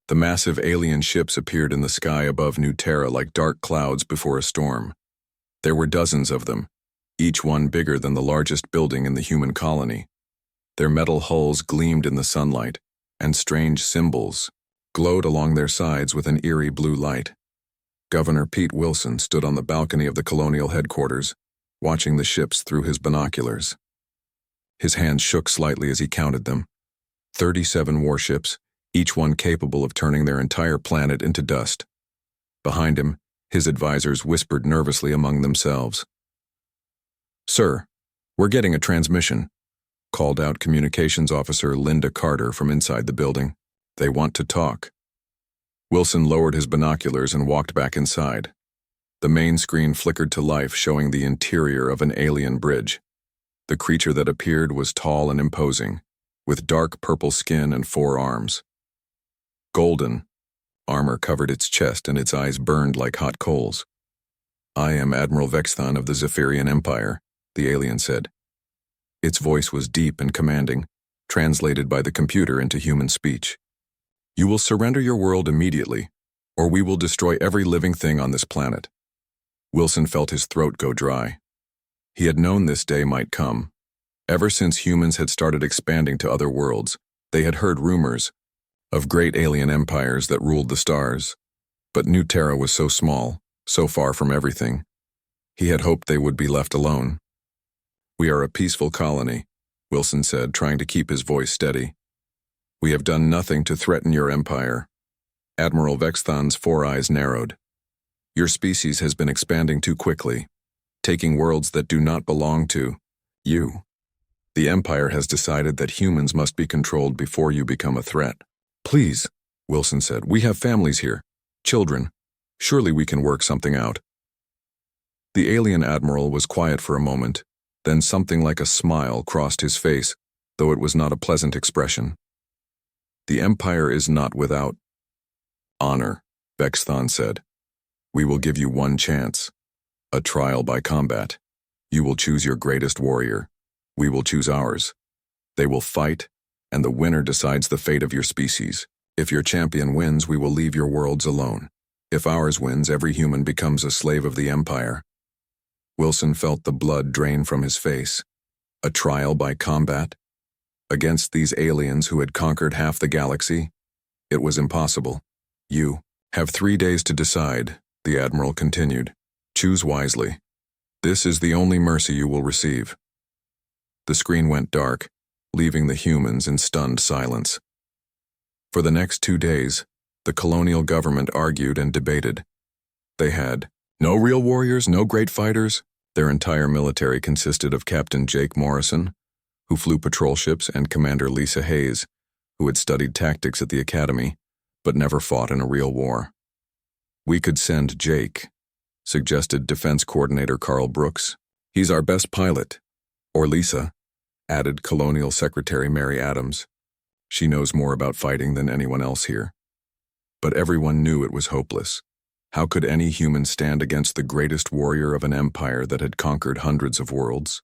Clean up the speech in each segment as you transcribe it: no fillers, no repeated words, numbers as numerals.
The massive alien ships appeared in the sky above New Terra like dark clouds before a storm. There were dozens of them, each one bigger than the largest building in the human colony. Their metal hulls gleamed in the sunlight, and strange symbols glowed along their sides with an eerie blue light. Governor Pete Wilson stood on the balcony of the colonial headquarters, watching the ships through his binoculars. His hands shook slightly as he counted them. 37 warships, each one capable of turning their entire planet into dust. Behind him, his advisors whispered nervously among themselves. "Sir, we're getting a transmission," called out Communications Officer Linda Carter from inside the building. "They want to talk." Wilson lowered his binoculars and walked back inside. The main screen flickered to life, showing the interior of an alien bridge. The creature that appeared was tall and imposing, with dark purple skin and 4 arms. Golden armor covered its chest and its eyes burned like hot coals. "I am Admiral Vexthon of the Zephyrian Empire," the alien said. Its voice was deep and commanding, translated by the computer into human speech. "You will surrender your world immediately, or we will destroy every living thing on this planet." Wilson felt his throat go dry. He had known this day might come. Ever since humans had started expanding to other worlds, they had heard rumors of great alien empires that ruled the stars. But New Terra was so small, so far from everything. He had hoped they would be left alone. "We are a peaceful colony," Wilson said, trying to keep his voice steady. "We have done nothing to threaten your empire." Admiral Vexthon's 4 eyes narrowed. "Your species has been expanding too quickly, taking worlds that do not belong to you. The Empire has decided that humans must be controlled before you become a threat." "Please," Wilson said, "we have families here, children. Surely we can work something out." The alien admiral was quiet for a moment, then something like a smile crossed his face, though it was not a pleasant expression. "The Empire is not without honor," Vexthon said. "We will give you one chance. A trial by combat. You will choose your greatest warrior. We will choose ours. They will fight, and the winner decides the fate of your species. If your champion wins, we will leave your worlds alone. If ours wins, every human becomes a slave of the Empire." Wilson felt the blood drain from his face. A trial by combat? Against these aliens who had conquered half the galaxy? It was impossible. "You have 3 days to decide," the Admiral continued. "Choose wisely. This is the only mercy you will receive." The screen went dark, leaving the humans in stunned silence. For the next 2 days, the colonial government argued and debated. They had no real warriors, no great fighters. Their entire military consisted of Captain Jake Morrison, who flew patrol ships, and Commander Lisa Hayes, who had studied tactics at the academy, but never fought in a real war. "We could send Jake," suggested Defense Coordinator Carl Brooks. "He's our best pilot." "Or Lisa," added Colonial Secretary Mary Adams. "She knows more about fighting than anyone else here." But everyone knew it was hopeless. How could any human stand against the greatest warrior of an empire that had conquered hundreds of worlds?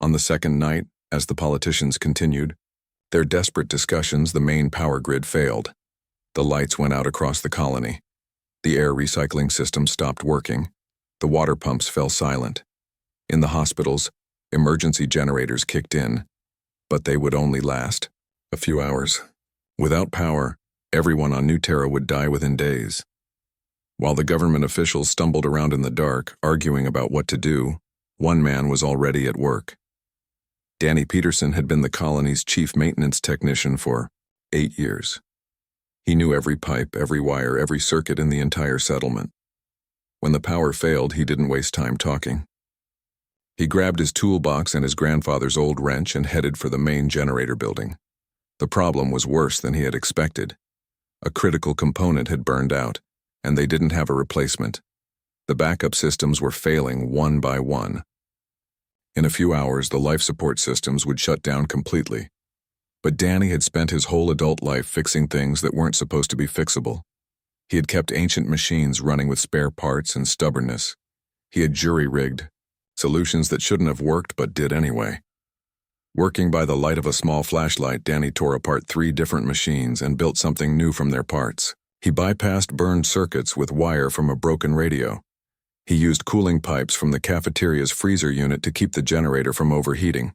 On the second night, as the politicians continued their desperate discussions, the main power grid failed. The lights went out across the colony. The air recycling system stopped working. The water pumps fell silent. In the hospitals, emergency generators kicked in, but they would only last a few hours. Without power, everyone on New Terra would die within days. While the government officials stumbled around in the dark, arguing about what to do, one man was already at work. Danny Peterson had been the colony's chief maintenance technician for 8 years. He knew every pipe, every wire, every circuit in the entire settlement. When the power failed, he didn't waste time talking. He grabbed his toolbox and his grandfather's old wrench and headed for the main generator building. The problem was worse than he had expected. A critical component had burned out, and they didn't have a replacement. The backup systems were failing one by one. In a few hours, the life support systems would shut down completely. But Danny had spent his whole adult life fixing things that weren't supposed to be fixable. He had kept ancient machines running with spare parts and stubbornness. He had jury-rigged solutions that shouldn't have worked but did anyway. Working by the light of a small flashlight, Danny tore apart 3 different machines and built something new from their parts. He bypassed burned circuits with wire from a broken radio. He used cooling pipes from the cafeteria's freezer unit to keep the generator from overheating.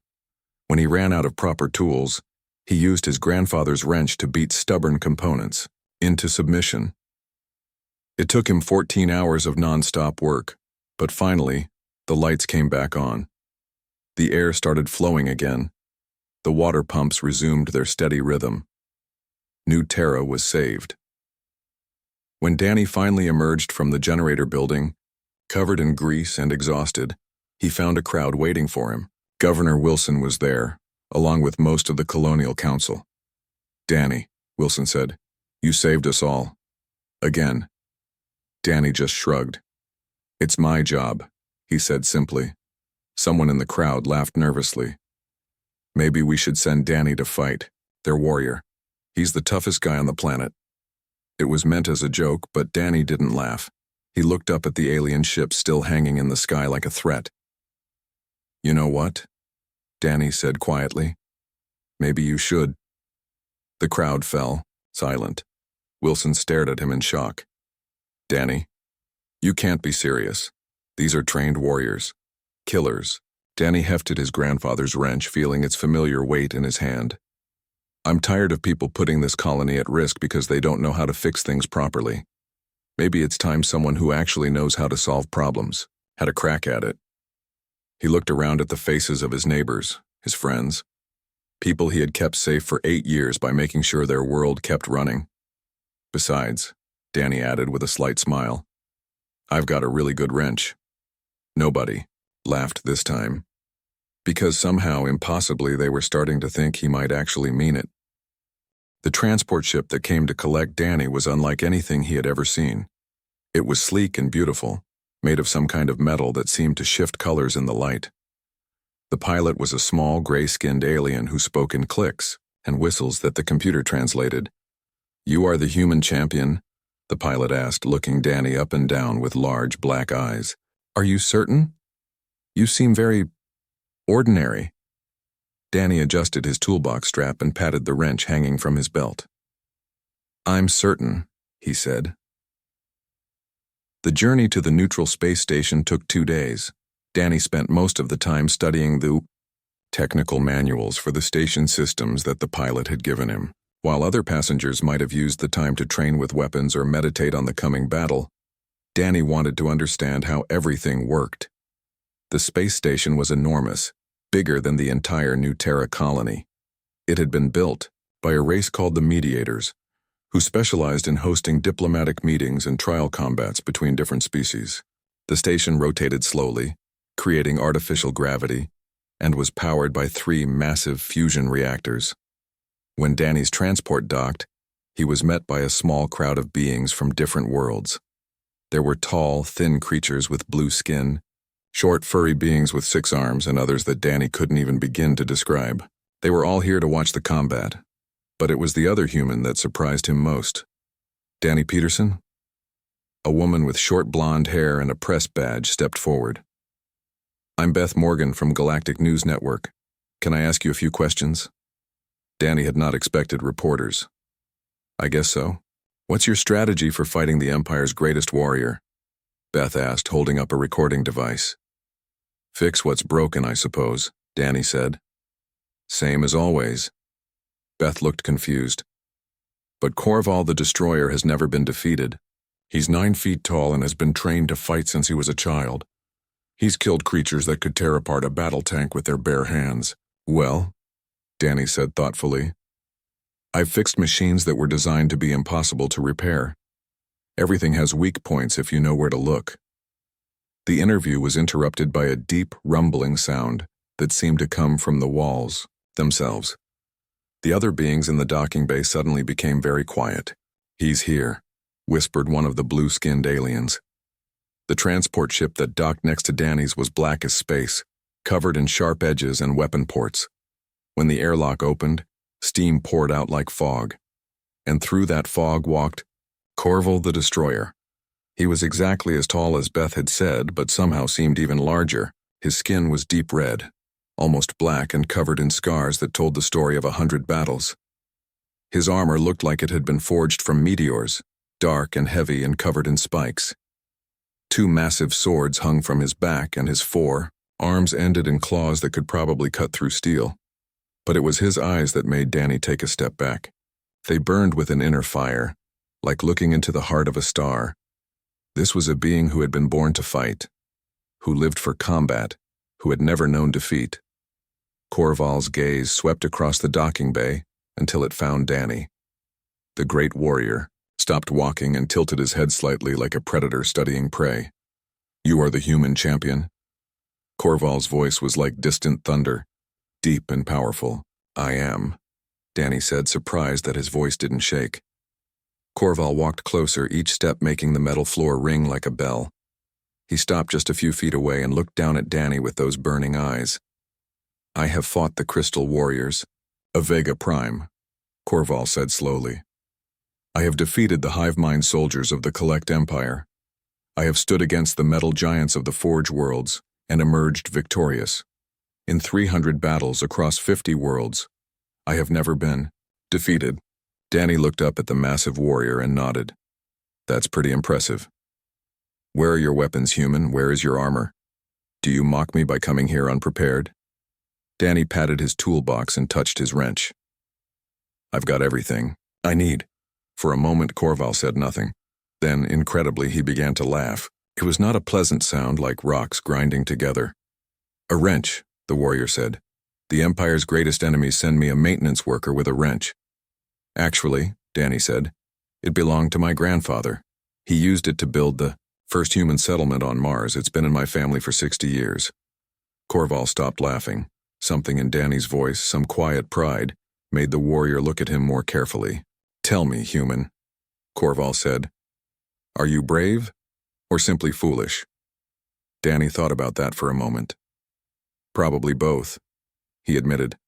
When he ran out of proper tools, he used his grandfather's wrench to beat stubborn components into submission. It took him 14 hours of non-stop work, but finally, the lights came back on. The air started flowing again. The water pumps resumed their steady rhythm. New Terra was saved. When Danny finally emerged from the generator building, covered in grease and exhausted, he found a crowd waiting for him. Governor Wilson was there, along with most of the Colonial Council. "Danny," Wilson said, "you saved us all." Again. Danny just shrugged. "It's my job," he said simply. Someone in the crowd laughed nervously. "Maybe we should send Danny to fight. Their warrior. He's the toughest guy on the planet." It was meant as a joke, but Danny didn't laugh. He looked up at the alien ship still hanging in the sky like a threat. "You know what?" Danny said quietly. "Maybe you should." The crowd fell, silent. Wilson stared at him in shock. "Danny, you can't be serious. These are trained warriors. Killers." Danny hefted his grandfather's wrench, feeling its familiar weight in his hand. "I'm tired of people putting this colony at risk because they don't know how to fix things properly. Maybe it's time someone who actually knows how to solve problems had a crack at it." He looked around at the faces of his neighbors, his friends, people he had kept safe for 8 years by making sure their world kept running. "Besides," Danny added with a slight smile, "I've got a really good wrench." Nobody laughed this time, because somehow, impossibly, they were starting to think he might actually mean it. The transport ship that came to collect Danny was unlike anything he had ever seen. It was sleek and beautiful, made of some kind of metal that seemed to shift colors in the light. The pilot was a small, gray-skinned alien who spoke in clicks and whistles that the computer translated. "You are the human champion?" the pilot asked, looking Danny up and down with large black eyes. "Are you certain? You seem very ordinary." Danny adjusted his toolbox strap and patted the wrench hanging from his belt. "I'm certain," he said. The journey to the neutral space station took 2 days. Danny spent most of the time studying the technical manuals for the station systems that the pilot had given him. While other passengers might have used the time to train with weapons or meditate on the coming battle, Danny wanted to understand how everything worked. The space station was enormous, bigger than the entire New Terra colony. It had been built by a race called the Mediators, who specialized in hosting diplomatic meetings and trial combats between different species. The station rotated slowly, creating artificial gravity, and was powered by 3 massive fusion reactors. When Danny's transport docked, he was met by a small crowd of beings from different worlds. There were tall, thin creatures with blue skin, short, furry beings with 6 arms, and others that Danny couldn't even begin to describe. They were all here to watch the combat, but it was the other human that surprised him most. "Danny Peterson?" A woman with short blonde hair and a press badge stepped forward. "I'm Beth Morgan from Galactic News Network. Can I ask you a few questions?" Danny had not expected reporters. "I guess so. What's your strategy for fighting the Empire's greatest warrior?" Beth asked, holding up a recording device. "Fix what's broken, I suppose," Danny said. "Same as always." Beth looked confused. "But Korval the Destroyer has never been defeated. He's 9 feet tall and has been trained to fight since he was a child. He's killed creatures that could tear apart a battle tank with their bare hands." "Well," Danny said thoughtfully, "I've fixed machines that were designed to be impossible to repair. Everything has weak points if you know where to look." The interview was interrupted by a deep, rumbling sound that seemed to come from the walls themselves. The other beings in the docking bay suddenly became very quiet. "He's here," whispered one of the blue-skinned aliens. The transport ship that docked next to Danny's was black as space, covered in sharp edges and weapon ports. When the airlock opened, steam poured out like fog. And through that fog walked Korval the Destroyer. He was exactly as tall as Beth had said, but somehow seemed even larger. His skin was deep red, almost black and covered in scars that told the story of 100 battles. His armor looked like it had been forged from meteors, dark and heavy and covered in spikes. 2 massive swords hung from his back, and his arms ended in claws that could probably cut through steel. But it was his eyes that made Danny take a step back. They burned with an inner fire, like looking into the heart of a star. This was a being who had been born to fight, who lived for combat, who had never known defeat. Corval's gaze swept across the docking bay until it found Danny. The great warrior stopped walking and tilted his head slightly like a predator studying prey. "You are the human champion?" Corval's voice was like distant thunder, deep and powerful. "I am," Danny said, surprised that his voice didn't shake. Corval walked closer, each step making the metal floor ring like a bell. He stopped just a few feet away and looked down at Danny with those burning eyes. "I have fought the Crystal Warriors, a Vega Prime," Corval said slowly. "I have defeated the hive mind soldiers of the Collect Empire. I have stood against the metal giants of the Forge worlds and emerged victorious. In 300 battles across 50 worlds, I have never been defeated." Danny looked up at the massive warrior and nodded. "That's pretty impressive. Where are your weapons, human? Where is your armor? Do you mock me by coming here unprepared?" Danny patted his toolbox and touched his wrench. "I've got everything I need." For a moment, Corval said nothing. Then, incredibly, he began to laugh. It was not a pleasant sound like rocks grinding together. "A wrench," the warrior said. "The Empire's greatest enemies send me a maintenance worker with a wrench." "Actually," Danny said, "it belonged to my grandfather. He used it to build the first human settlement on Mars. It's been in my family for 60 years. Corval stopped laughing. Something in Danny's voice, some quiet pride, made the warrior look at him more carefully. "Tell me, human," Corval said. "Are you brave or simply foolish?" Danny thought about that for a moment. "Probably both," he admitted.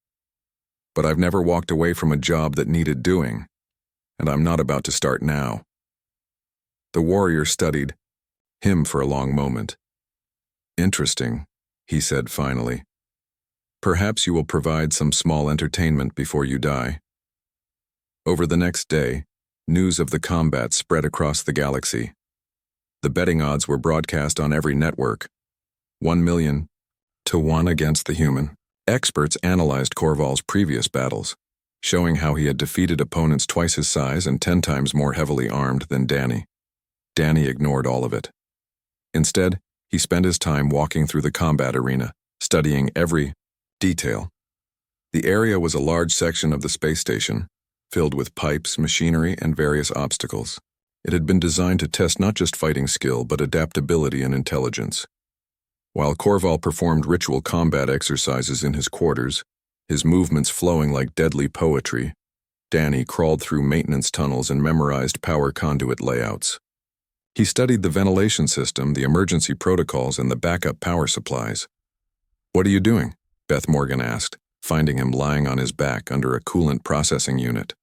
"But I've never walked away from a job that needed doing, and I'm not about to start now." The warrior studied him for a long moment. "Interesting," he said finally. "Perhaps you will provide some small entertainment before you die." Over the next day, news of the combat spread across the galaxy. The betting odds were broadcast on every network. 1,000,000 to 1 against the human. Experts analyzed Corval's previous battles, showing how he had defeated opponents twice his size and 10 times more heavily armed than Danny. Danny ignored all of it. Instead, he spent his time walking through the combat arena, studying every detail. The area was a large section of the space station, filled with pipes, machinery, and various obstacles. It had been designed to test not just fighting skill, but adaptability and intelligence. While Corval performed ritual combat exercises in his quarters, his movements flowing like deadly poetry, Danny crawled through maintenance tunnels and memorized power conduit layouts. He studied the ventilation system, the emergency protocols, and the backup power supplies. "What are you doing?" Beth Morgan asked, finding him lying on his back under a coolant processing unit.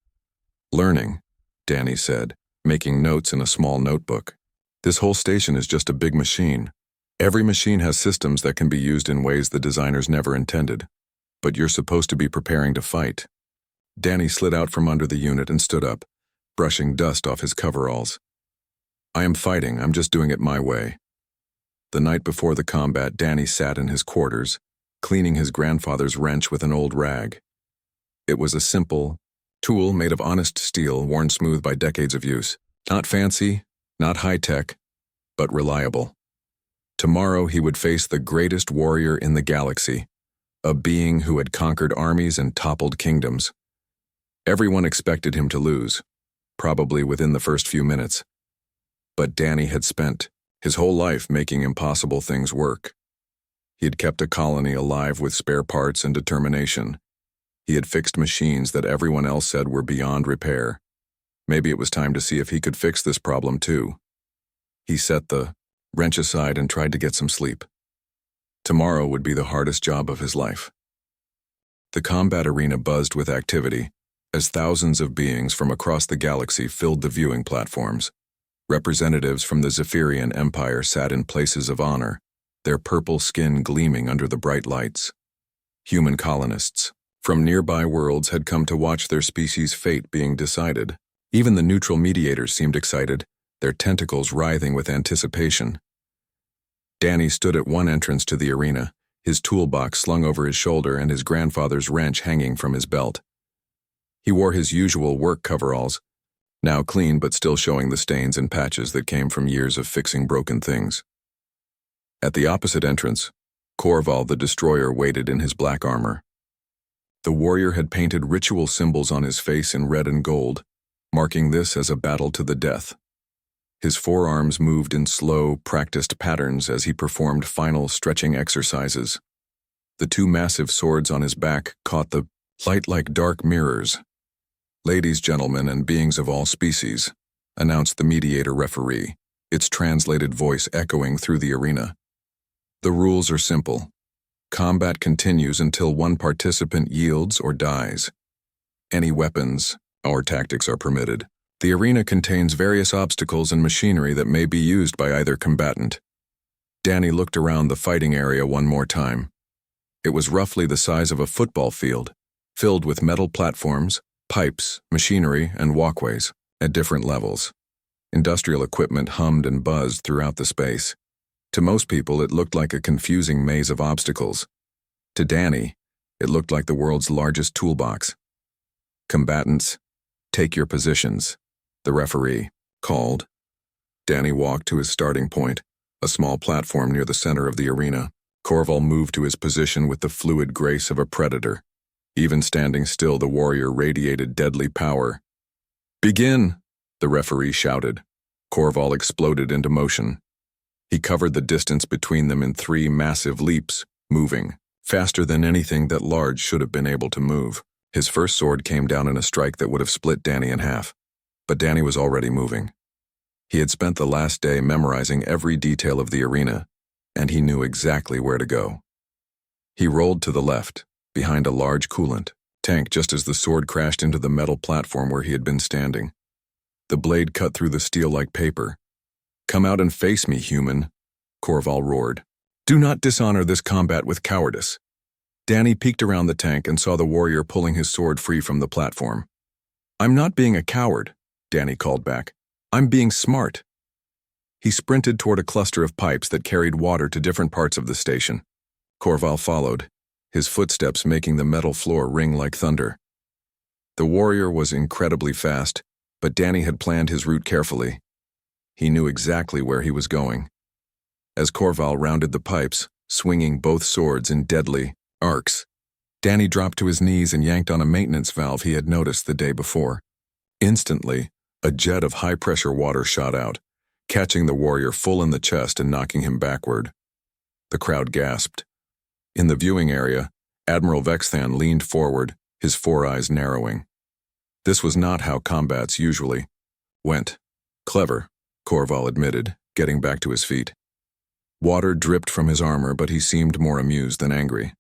"Learning," Danny said, making notes in a small notebook. "This whole station is just a big machine. Every machine has systems that can be used in ways the designers never intended. But you're supposed to be preparing to fight." Danny slid out from under the unit and stood up, brushing dust off his coveralls. "I am fighting, I'm just doing it my way." The night before the combat, Danny sat in his quarters, cleaning his grandfather's wrench with an old rag. It was a simple tool made of honest steel, worn smooth by decades of use. Not fancy, not high-tech, but reliable. Tomorrow he would face the greatest warrior in the galaxy, a being who had conquered armies and toppled kingdoms. Everyone expected him to lose, probably within the first few minutes. But Danny had spent his whole life making impossible things work. He had kept a colony alive with spare parts and determination. He had fixed machines that everyone else said were beyond repair. Maybe it was time to see if he could fix this problem too. He set the wrench aside and tried to get some sleep. Tomorrow would be the hardest job of his life. The combat arena buzzed with activity as thousands of beings from across the galaxy filled the viewing platforms. Representatives from the Zephyrian Empire sat in places of honor, their purple skin gleaming under the bright lights. human colonists from nearby worlds had come to watch their species' fate being decided. Even the neutral mediators seemed excited, their tentacles writhing with anticipation. Danny stood at one entrance to the arena, his toolbox slung over his shoulder and his grandfather's wrench hanging from his belt. He wore his usual work coveralls, now clean but still showing the stains and patches that came from years of fixing broken things. At the opposite entrance, Korval the Destroyer waited in his black armor. The warrior had painted ritual symbols on his face in red and gold, marking this as a battle to the death. His forearms moved in slow, practiced patterns as he performed final stretching exercises. The two massive swords on his back caught the light like dark mirrors. "Ladies, gentlemen, and beings of all species," announced the mediator referee, its translated voice echoing through the arena. "The rules are simple. Combat continues until one participant yields or dies. Any weapons or tactics are permitted. The arena contains various obstacles and machinery that may be used by either combatant." Danny looked around the fighting area one more time. It was roughly the size of a football field, filled with metal platforms, pipes, machinery, and walkways at different levels. Industrial equipment hummed and buzzed throughout the space. To most people, it looked like a confusing maze of obstacles. To Danny, it looked like the world's largest toolbox. "Combatants, take your positions," the referee called. Danny walked to his starting point, a small platform near the center of the arena. Korval moved to his position with the fluid grace of a predator. Even standing still, the warrior radiated deadly power. "Begin!" the referee shouted. Korval exploded into motion. He covered the distance between them in 3 massive leaps, moving faster than anything that large should have been able to move. His first sword came down in a strike that would have split Danny in half, but Danny was already moving. He had spent the last day memorizing every detail of the arena, and he knew exactly where to go. He rolled to the left, behind a large coolant tank just as the sword crashed into the metal platform where he had been standing. The blade cut through the steel like paper. "Come out and face me, human," Korval roared. "Do not dishonor this combat with cowardice." Danny peeked around the tank and saw the warrior pulling his sword free from the platform. "I'm not being a coward," Danny called back. "I'm being smart." He sprinted toward a cluster of pipes that carried water to different parts of the station. Korval followed, his footsteps making the metal floor ring like thunder. The warrior was incredibly fast, but Danny had planned his route carefully. He knew exactly where he was going. As Korval rounded the pipes, swinging both swords in deadly arcs, Danny dropped to his knees and yanked on a maintenance valve he had noticed the day before. Instantly, a jet of high-pressure water shot out, catching the warrior full in the chest and knocking him backward. The crowd gasped. In the viewing area, Admiral Vexthan leaned forward, his 4 eyes narrowing. This was not how combats usually went. "Clever," Korval admitted, getting back to his feet. Water dripped from his armor, but he seemed more amused than angry.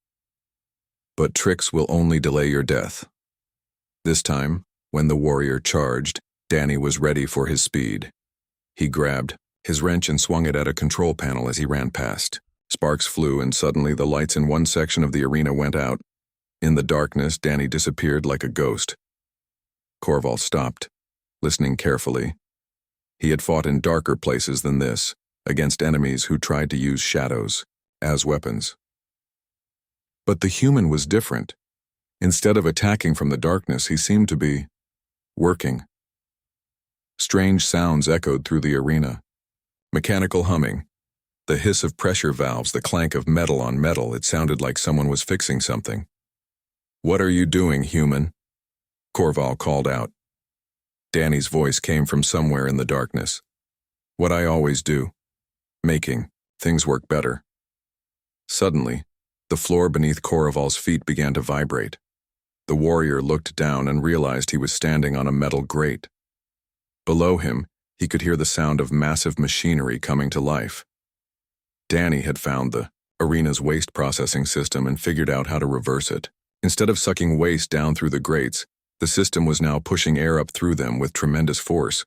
"But tricks will only delay your death." This time, when the warrior charged, Danny was ready for his speed. He grabbed his wrench and swung it at a control panel as he ran past. Sparks flew, and suddenly the lights in one section of the arena went out. In the darkness, Danny disappeared like a ghost. Korval stopped, listening carefully. He had fought in darker places than this, against enemies who tried to use shadows as weapons. But the human was different. Instead of attacking from the darkness, he seemed to be working. Strange sounds echoed through the arena. Mechanical humming, the hiss of pressure valves, the clank of metal on metal. It sounded like someone was fixing something. "What are you doing, human?" Korval called out. Danny's voice came from somewhere in the darkness. "What I always do. Making things work better." Suddenly, the floor beneath Korval's feet began to vibrate. The warrior looked down and realized he was standing on a metal grate. Below him, he could hear the sound of massive machinery coming to life. Danny had found the arena's waste processing system and figured out how to reverse it. Instead of sucking waste down through the grates, the system was now pushing air up through them with tremendous force.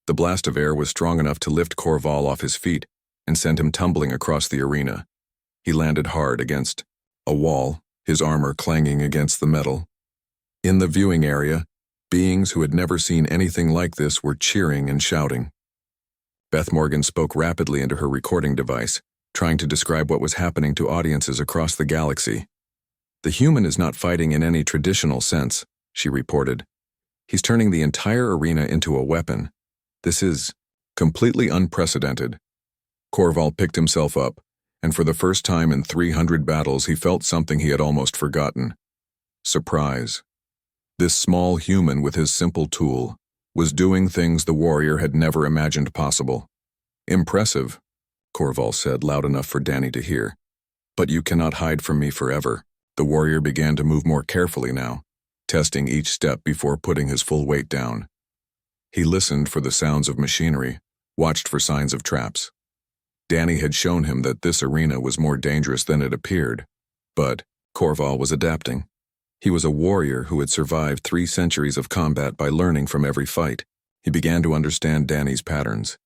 The blast of air was strong enough to lift Korval off his feet and send him tumbling across the arena. He landed hard against a wall, his armor clanging against the metal. In the viewing area, beings who had never seen anything like this were cheering and shouting. Beth Morgan spoke rapidly into her recording device, trying to describe what was happening to audiences across the galaxy. "The human is not fighting in any traditional sense," she reported. "He's turning the entire arena into a weapon. This is completely unprecedented." Korval picked himself up, and for the first time in 300 battles he felt something he had almost forgotten. Surprise. This small human with his simple tool was doing things the warrior had never imagined possible. "Impressive," Korval said loud enough for Danny to hear. "But you cannot hide from me forever." The warrior began to move more carefully now, testing each step before putting his full weight down. He listened for the sounds of machinery, watched for signs of traps. Danny had shown him that this arena was more dangerous than it appeared, but Korval was adapting. He was a warrior who had survived 3 centuries of combat by learning from every fight. He began to understand Danny's patterns,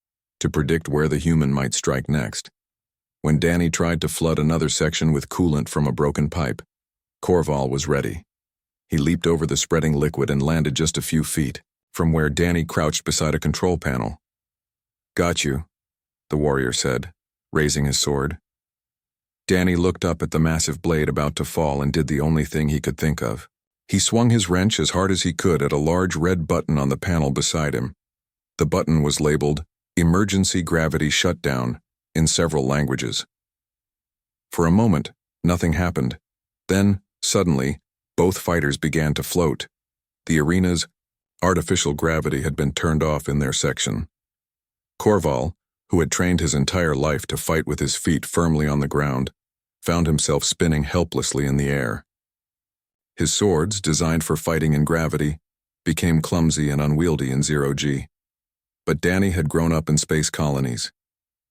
to predict where the human might strike next. When Danny tried to flood another section with coolant from a broken pipe, Korval was ready. He leaped over the spreading liquid and landed just a few feet from where Danny crouched beside a control panel. "Got you," the warrior said, raising his sword. Danny looked up at the massive blade about to fall and did the only thing he could think of. He swung his wrench as hard as he could at a large red button on the panel beside him. The button was labeled "Emergency Gravity Shutdown" in several languages. For a moment, nothing happened. Then, suddenly, both fighters began to float. The arena's artificial gravity had been turned off in their section. Korval, who had trained his entire life to fight with his feet firmly on the ground, found himself spinning helplessly in the air. His swords, designed for fighting in gravity, became clumsy and unwieldy in 0G. But Danny had grown up in space colonies.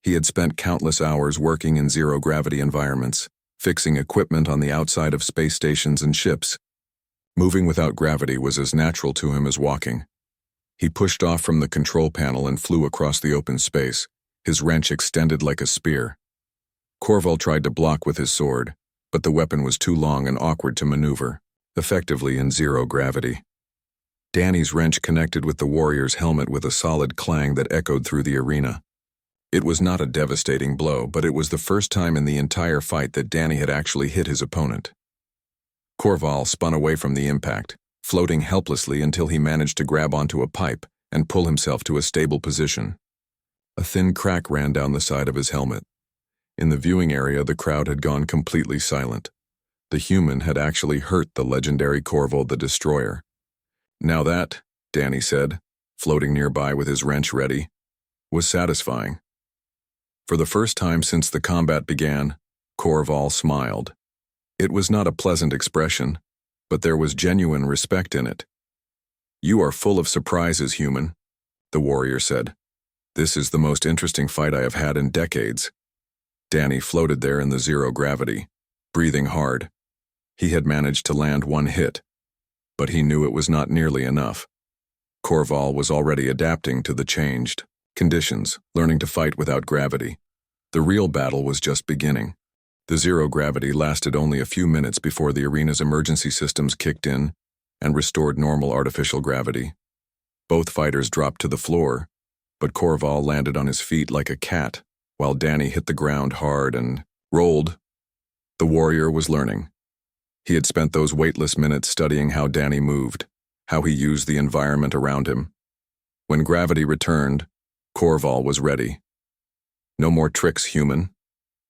He had spent countless hours working in zero-gravity environments, fixing equipment on the outside of space stations and ships. Moving without gravity was as natural to him as walking. He pushed off from the control panel and flew across the open space, his wrench extended like a spear. Korval tried to block with his sword, but the weapon was too long and awkward to maneuver, effectively in zero gravity. Danny's wrench connected with the warrior's helmet with a solid clang that echoed through the arena. It was not a devastating blow, but it was the first time in the entire fight that Danny had actually hit his opponent. Korval spun away from the impact, floating helplessly until he managed to grab onto a pipe and pull himself to a stable position. A thin crack ran down the side of his helmet. In the viewing area, the crowd had gone completely silent. The human had actually hurt the legendary Korval the Destroyer. "Now that," Danny said, floating nearby with his wrench ready, "was satisfying." For the first time since the combat began, Korval smiled. It was not a pleasant expression, but there was genuine respect in it. "You are full of surprises, human," the warrior said. "This is the most interesting fight I have had in decades." Danny floated there in the zero gravity, breathing hard. He had managed to land one hit, but he knew it was not nearly enough. Korval was already adapting to the changed conditions, learning to fight without gravity. The real battle was just beginning. The zero gravity lasted only a few minutes before the arena's emergency systems kicked in and restored normal artificial gravity. Both fighters dropped to the floor, but Korval landed on his feet like a cat, while Danny hit the ground hard and rolled. The warrior was learning. He had spent those weightless minutes studying how Danny moved, how he used the environment around him. When gravity returned, Korval was ready. "No more tricks, human,"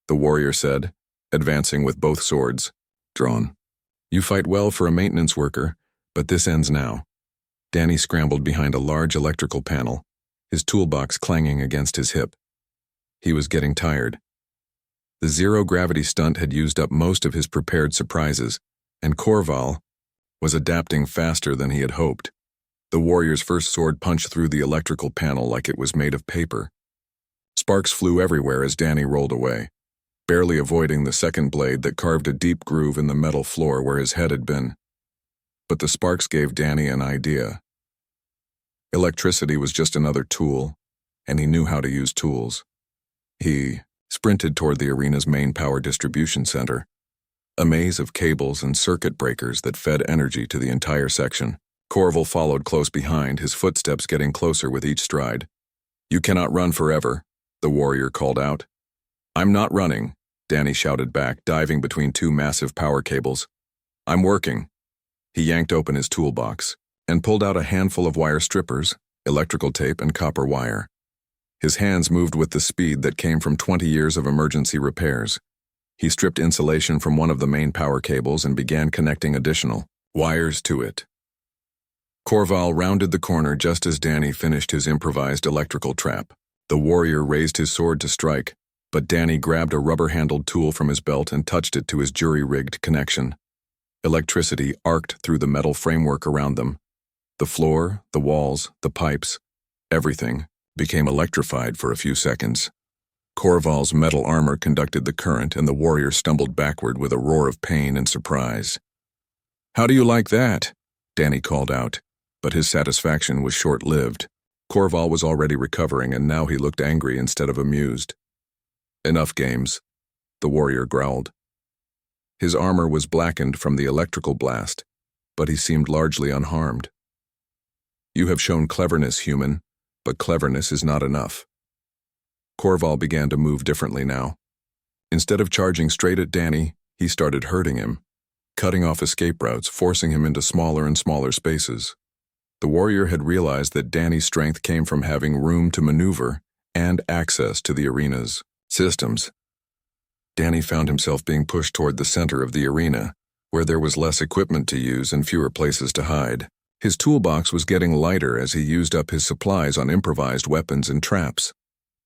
the warrior said, advancing with both swords drawn. "You fight well for a maintenance worker, but this ends now." Danny scrambled behind a large electrical panel, his toolbox clanging against his hip. He was getting tired. The zero-gravity stunt had used up most of his prepared surprises, and Korval was adapting faster than he had hoped. The warrior's first sword punched through the electrical panel like it was made of paper. Sparks flew everywhere as Danny rolled away, barely avoiding the second blade that carved a deep groove in the metal floor where his head had been. But the sparks gave Danny an idea. Electricity was just another tool, and he knew how to use tools. He sprinted toward the arena's main power distribution center. a maze of cables and circuit breakers that fed energy to the entire section. Corval followed close behind, his footsteps getting closer with each stride. "You cannot run forever," the warrior called out. "I'm not running," Danny shouted back, diving between two massive power cables. "I'm working." He yanked open his toolbox and pulled out a handful of wire strippers, electrical tape, and copper wire. His hands moved with the speed that came from 20 years of emergency repairs. He stripped insulation from one of the main power cables and began connecting additional wires to it. Corval rounded the corner just as Danny finished his improvised electrical trap. The warrior raised his sword to strike, but Danny grabbed a rubber-handled tool from his belt and touched it to his jury-rigged connection. Electricity arced through the metal framework around them. The floor, the walls, the pipes, everything became electrified for a few seconds. Corval's metal armor conducted the current, and the warrior stumbled backward with a roar of pain and surprise. "How do you like that?" Danny called out, but his satisfaction was short-lived. Corval was already recovering, and now he looked angry instead of amused. "Enough games," the warrior growled. His armor was blackened from the electrical blast, but he seemed largely unharmed. "You have shown cleverness, human, but cleverness is not enough." Corval began to move differently now. Instead of charging straight at Danny, he started hurting him, cutting off escape routes, forcing him into smaller and smaller spaces. The warrior had realized that Danny's strength came from having room to maneuver and access to the arena's systems. Danny found himself being pushed toward the center of the arena, where there was less equipment to use and fewer places to hide. His toolbox was getting lighter as he used up his supplies on improvised weapons and traps.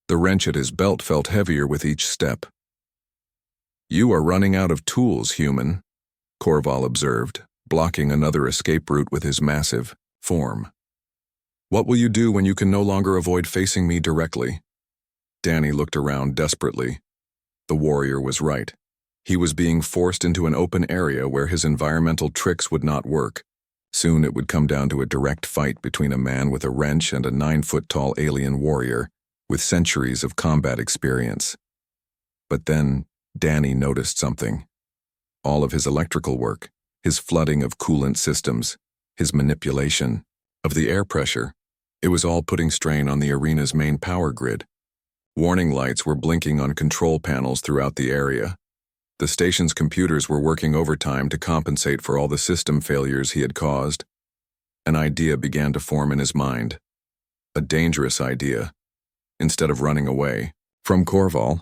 The wrench at his belt felt heavier with each step. "You are running out of tools, human," Corval observed, blocking another escape route with his massive form. "What will you do when you can no longer avoid facing me directly?" Danny looked around desperately. The warrior was right. He was being forced into an open area where his environmental tricks would not work. Soon it would come down to a direct fight between a man with a wrench and a 9-foot-tall alien warrior with centuries of combat experience. But then Danny noticed something. All of his electrical work, his flooding of coolant systems, his manipulation of the air pressure, it was all putting strain on the arena's main power grid. Warning lights were blinking on control panels throughout the area. The station's computers were working overtime to compensate for all the system failures he had caused. An idea began to form in his mind. A dangerous idea. Instead of running away from Corval,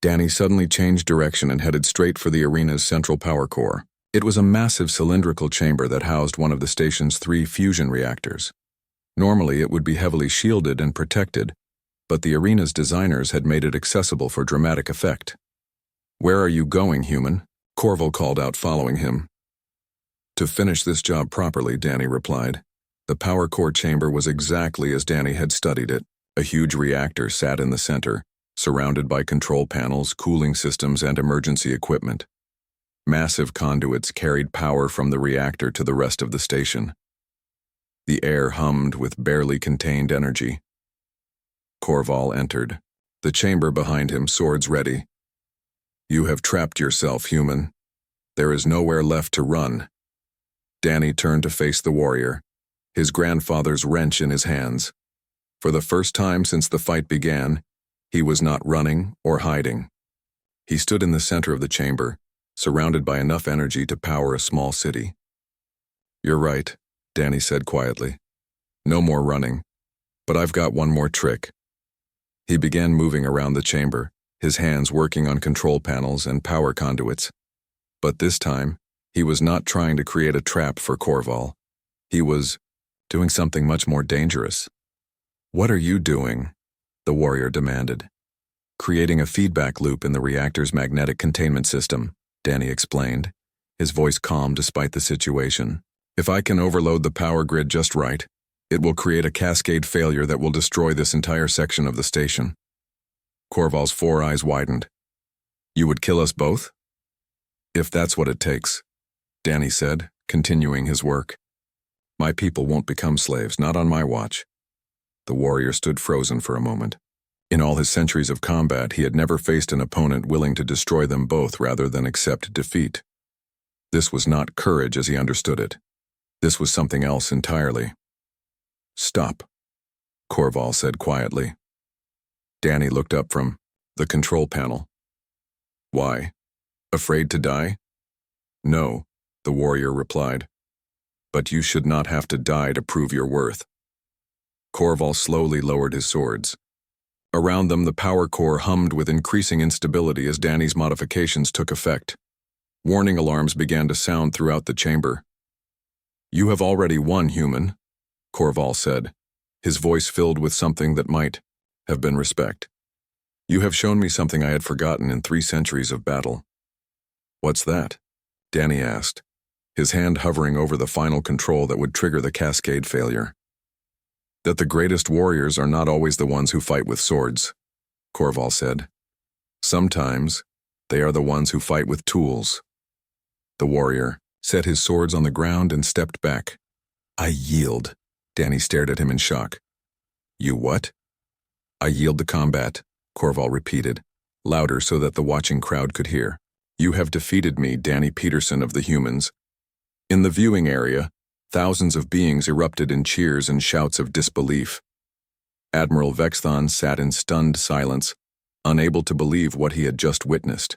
Danny suddenly changed direction and headed straight for the arena's central power core. It was a massive cylindrical chamber that housed one of the station's 3 fusion reactors. Normally it would be heavily shielded and protected, but the arena's designers had made it accessible for dramatic effect. "Where are you going, human?" Corval called out, following him. "To finish this job properly," Danny replied. The power core chamber was exactly as Danny had studied it. A huge reactor sat in the center, surrounded by control panels, cooling systems, and emergency equipment. Massive conduits carried power from the reactor to the rest of the station. The air hummed with barely contained energy. Corval entered, the chamber behind him, swords ready. "You have trapped yourself, human. There is nowhere left to run." Danny turned to face the warrior, his grandfather's wrench in his hands. For the first time since the fight began, he was not running or hiding. He stood in the center of the chamber, surrounded by enough energy to power a small city. "You're right," Danny said quietly. "No more running, but I've got one more trick." He began moving around the chamber, his hands working on control panels and power conduits. But this time, he was not trying to create a trap for Corval. He was doing something much more dangerous. "What are you doing?" the warrior demanded. "Creating a feedback loop in the reactor's magnetic containment system," Danny explained, his voice calm despite the situation. "If I can overload the power grid just right, it will create a cascade failure that will destroy this entire section of the station." Corval's 4 eyes widened. "You would kill us both?" "If that's what it takes," Danny said, continuing his work. "My people won't become slaves, not on my watch." The warrior stood frozen for a moment. In all his centuries of combat, he had never faced an opponent willing to destroy them both rather than accept defeat. This was not courage as he understood it. This was something else entirely. "Stop," Corval said quietly. Danny looked up from the control panel. "Why? Afraid to die?" "No," the warrior replied. "But you should not have to die to prove your worth." Corval slowly lowered his swords. Around them, the power core hummed with increasing instability as Danny's modifications took effect. Warning alarms began to sound throughout the chamber. "You have already won, human," Corval said, his voice filled with something that might have been respect. "You have shown me something I had forgotten in 3 centuries of battle." "What's that?" Danny asked, his hand hovering over the final control that would trigger the cascade failure. "That the greatest warriors are not always the ones who fight with swords," Corval said. "Sometimes, they are the ones who fight with tools." The warrior set his swords on the ground and stepped back. "I yield." Danny stared at him in shock. "You what?" "I yield to combat," Corval repeated, louder so that the watching crowd could hear. "You have defeated me, Danny Peterson of the humans." In the viewing area, thousands of beings erupted in cheers and shouts of disbelief. Admiral Vexthon sat in stunned silence, unable to believe what he had just witnessed.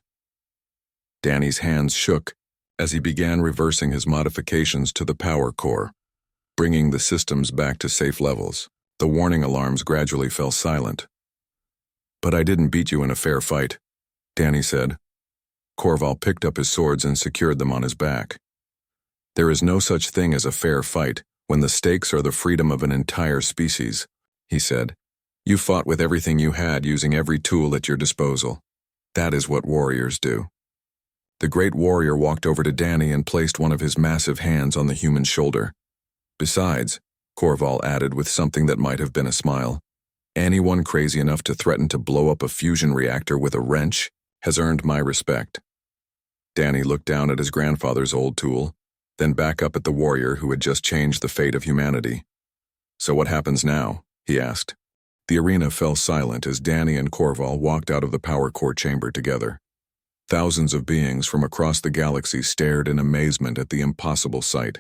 Danny's hands shook as he began reversing his modifications to the power core, bringing the systems back to safe levels. The warning alarms gradually fell silent. "But I didn't beat you in a fair fight," Danny said. Corval picked up his swords and secured them on his back. "There is no such thing as a fair fight when the stakes are the freedom of an entire species," he said. "You fought with everything you had, using every tool at your disposal. That is what warriors do." The great warrior walked over to Danny and placed one of his massive hands on the human's shoulder. "Besides," Corval added with something that might have been a smile, "anyone crazy enough to threaten to blow up a fusion reactor with a wrench has earned my respect." Danny looked down at his grandfather's old tool, then back up at the warrior who had just changed the fate of humanity. "So what happens now?" he asked. The arena fell silent as Danny and Corval walked out of the power core chamber together. Thousands of beings from across the galaxy stared in amazement at the impossible sight.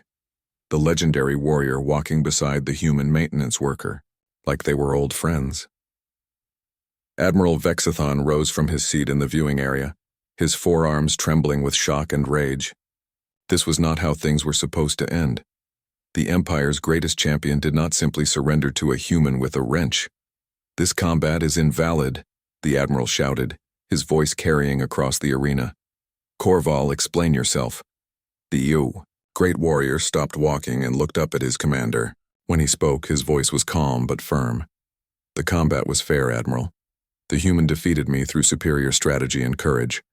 The legendary warrior walking beside the human maintenance worker, like they were old friends. Admiral Vexathon rose from his seat in the viewing area, his forearms trembling with shock and rage. This was not how things were supposed to end. The Empire's greatest champion did not simply surrender to a human with a wrench. "This combat is invalid," the Admiral shouted, his voice carrying across the arena. "Corval, explain yourself." The great warrior stopped walking and looked up at his commander. When he spoke, his voice was calm but firm. "The combat was fair, Admiral. The human defeated me through superior strategy and courage.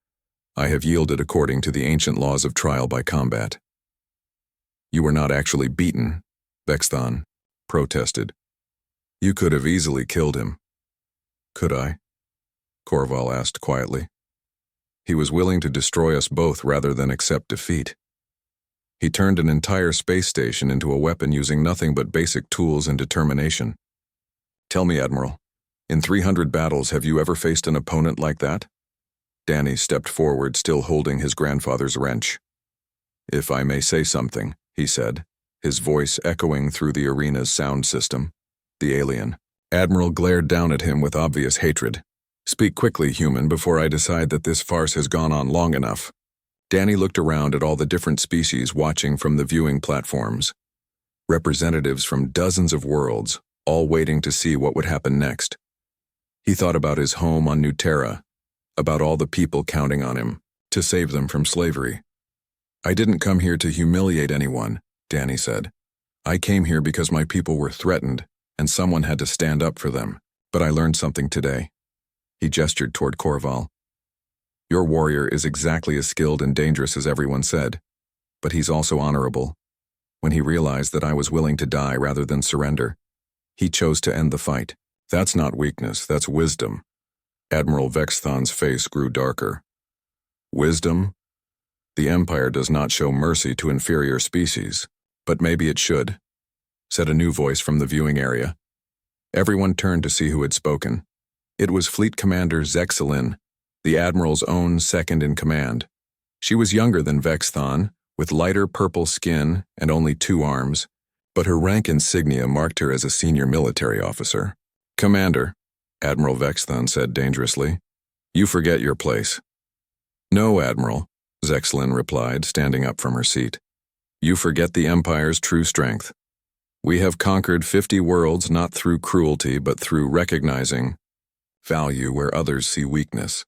I have yielded according to the ancient laws of trial by combat." "You were not actually beaten," Vexthon protested. "You could have easily killed him." "Could I?" Corval asked quietly. "He was willing to destroy us both rather than accept defeat. He turned an entire space station into a weapon using nothing but basic tools and determination. Tell me, Admiral, in 300 battles have you ever faced an opponent like that?" Danny stepped forward, still holding his grandfather's wrench. "If I may say something," he said, his voice echoing through the arena's sound system. The alien. Admiral glared down at him with obvious hatred. "Speak quickly, human, before I decide that this farce has gone on long enough." Danny looked around at all the different species watching from the viewing platforms. Representatives from dozens of worlds, all waiting to see what would happen next. He thought about his home on New Terra, about all the people counting on him to save them from slavery. "I didn't come here to humiliate anyone," Danny said. "I came here because my people were threatened, and someone had to stand up for them. But I learned something today." He gestured toward Corval. "Your warrior is exactly as skilled and dangerous as everyone said, but he's also honorable. When he realized that I was willing to die rather than surrender, he chose to end the fight. That's not weakness, that's wisdom." Admiral Vexthon's face grew darker. "Wisdom? The Empire does not show mercy to inferior species, but maybe it should," said a new voice from the viewing area. Everyone turned to see who had spoken. It was Fleet Commander Zexelin, the Admiral's own second-in-command. She was younger than Vexthon, with lighter purple skin and only 2 arms, but her rank insignia marked her as a senior military officer. "Commander," Admiral Vexthon said dangerously, "you forget your place." "No, Admiral," Zexlin replied, standing up from her seat. "You forget the Empire's true strength. We have conquered 50 worlds not through cruelty but through recognizing value where others see weakness."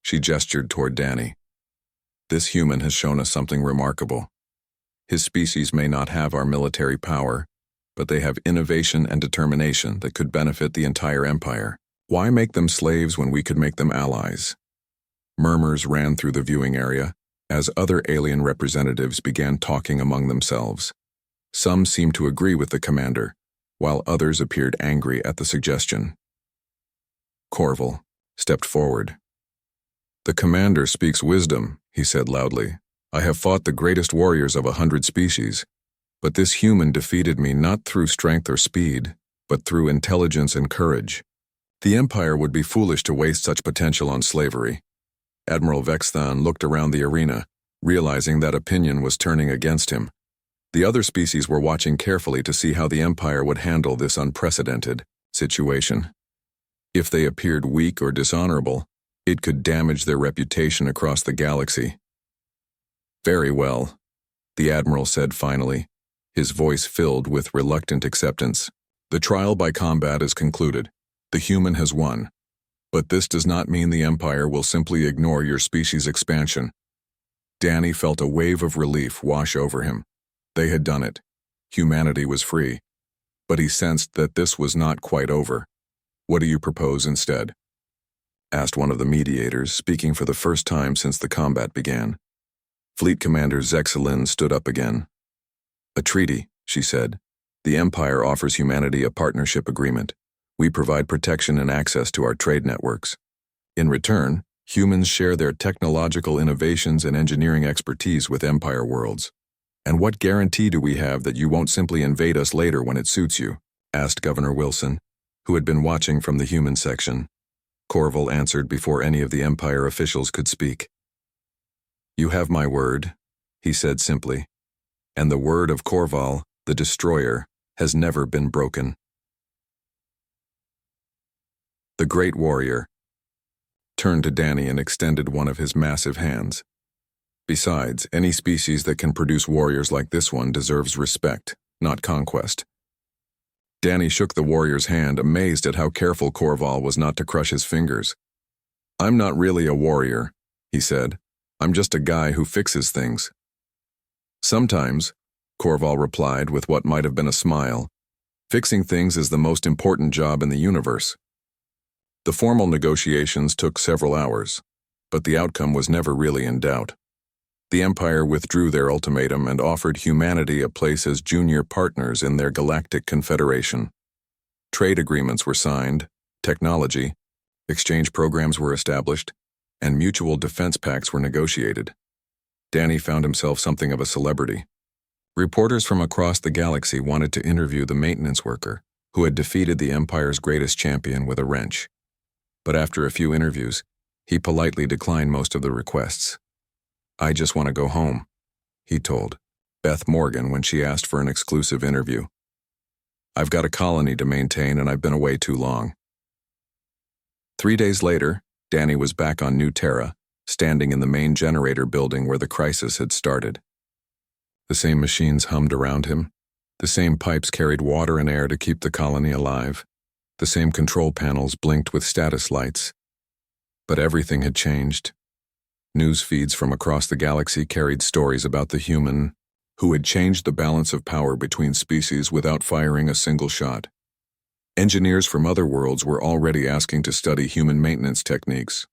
She gestured toward Danny. "This human has shown us something remarkable. His species may not have our military power, but they have innovation and determination that could benefit the entire Empire. Why make them slaves when we could make them allies?" Murmurs ran through the viewing area as other alien representatives began talking among themselves. Some seemed to agree with the commander, while others appeared angry at the suggestion. Corval stepped forward. "The commander speaks wisdom," he said loudly. "I have fought the greatest warriors of 100 species, but this human defeated me not through strength or speed, but through intelligence and courage. The Empire would be foolish to waste such potential on slavery." Admiral Vexthon looked around the arena, realizing that opinion was turning against him. The other species were watching carefully to see how the Empire would handle this unprecedented situation. If they appeared weak or dishonorable, it could damage their reputation across the galaxy. "Very well," the Admiral said finally, his voice filled with reluctant acceptance. "The trial by combat is concluded. The human has won. But this does not mean the Empire will simply ignore your species' expansion." Danny felt a wave of relief wash over him. They had done it. Humanity was free. But he sensed that this was not quite over. "What do you propose instead?" asked one of the mediators, speaking for the first time since the combat began. Fleet Commander Zexlin stood up again. "A treaty," she said. "The Empire offers humanity a partnership agreement. We provide protection and access to our trade networks. In return, humans share their technological innovations and engineering expertise with Empire worlds. And what guarantee do we have that you won't simply invade us later when it suits you?" asked Governor Wilson, who had been watching from the human section. Corval answered before any of the Empire officials could speak. "You have my word," he said simply, "and the word of Corval, the Destroyer, has never been broken." The Great Warrior turned to Danny and extended one of his massive hands. "Besides, any species that can produce warriors like this one deserves respect, not conquest." Danny shook the warrior's hand, amazed at how careful Corval was not to crush his fingers. "I'm not really a warrior," he said. "I'm just a guy who fixes things." "Sometimes," Corval replied with what might have been a smile, "fixing things is the most important job in the universe." The formal negotiations took several hours, but the outcome was never really in doubt. The Empire withdrew their ultimatum and offered humanity a place as junior partners in their galactic confederation. Trade agreements were signed, technology, exchange programs were established, and mutual defense pacts were negotiated. Danny found himself something of a celebrity. Reporters from across the galaxy wanted to interview the maintenance worker who had defeated the Empire's greatest champion with a wrench. But after a few interviews, he politely declined most of the requests. "I just want to go home," he told Beth Morgan when she asked for an exclusive interview. "I've got a colony to maintain and I've been away too long." 3 days later, Danny was back on New Terra, standing in the main generator building where the crisis had started. The same machines hummed around him. The same pipes carried water and air to keep the colony alive. The same control panels blinked with status lights. But everything had changed. News feeds from across the galaxy carried stories about the human who had changed the balance of power between species without firing a single shot. Engineers from other worlds were already asking to study human maintenance techniques.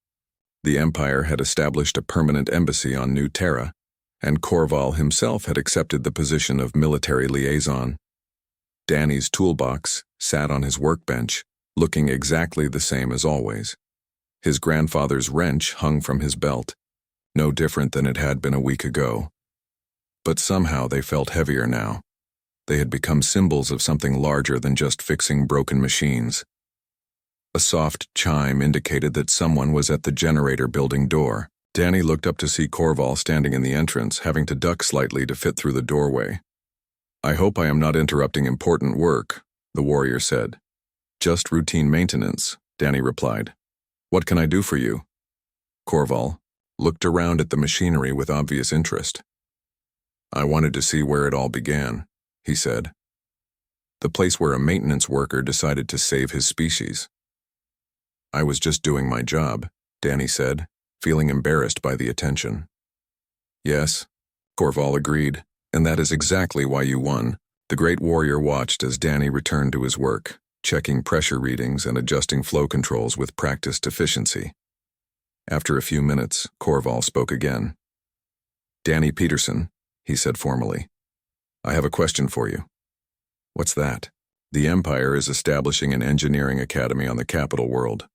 The Empire had established a permanent embassy on New Terra, and Corval himself had accepted the position of military liaison. Danny's toolbox sat on his workbench, looking exactly the same as always. His grandfather's wrench hung from his belt, no different than it had been a week ago. But somehow they felt heavier now. They had become symbols of something larger than just fixing broken machines. A soft chime indicated that someone was at the generator building door. Danny looked up to see Corval standing in the entrance, having to duck slightly to fit through the doorway. "I hope I am not interrupting important work," the warrior said. "Just routine maintenance," Danny replied. "What can I do for you?" Corval looked around at the machinery with obvious interest. "I wanted to see where it all began," he said. "The place where a maintenance worker decided to save his species." "I was just doing my job," Danny said, feeling embarrassed by the attention. "Yes," Corval agreed, "and that is exactly why you won." The great warrior watched as Danny returned to his work, checking pressure readings and adjusting flow controls with practiced efficiency. After a few minutes, Corval spoke again. "Danny Peterson," he said formally, "I have a question for you." "What's that?" "The Empire is establishing an engineering academy on the capital world.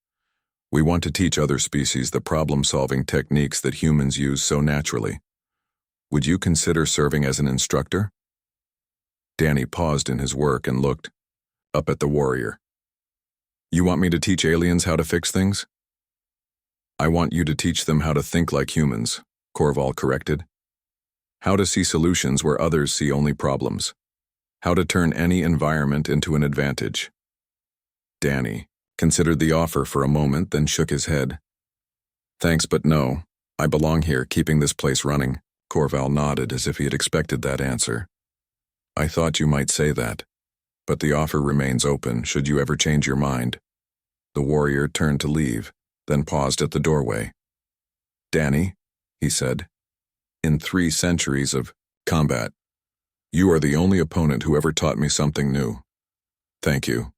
We want to teach other species the problem-solving techniques that humans use so naturally. Would you consider serving as an instructor?" Danny paused in his work and looked up at the warrior. "You want me to teach aliens how to fix things?" "I want you to teach them how to think like humans," Corval corrected. "How to see solutions where others see only problems. How to turn any environment into an advantage." Danny considered the offer for a moment, then shook his head. "Thanks, but no. I belong here, keeping this place running." Corval nodded as if he had expected that answer. "I thought you might say that, but the offer remains open should you ever change your mind." The warrior turned to leave, then paused at the doorway. "Danny," he said, "in 3 centuries of combat, you are the only opponent who ever taught me something new. Thank you."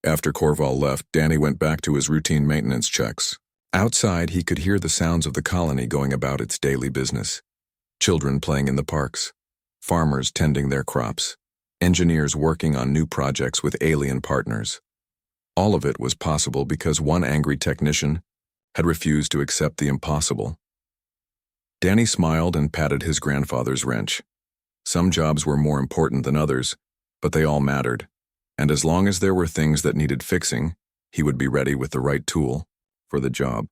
After Corval left, Danny went back to his routine maintenance checks. Outside, he could hear the sounds of the colony going about its daily business. Children playing in the parks, farmers tending their crops, engineers working on new projects with alien partners. All of it was possible because one angry technician had refused to accept the impossible. Danny smiled and patted his grandfather's wrench. Some jobs were more important than others, but they all mattered. And as long as there were things that needed fixing, he would be ready with the right tool for the job.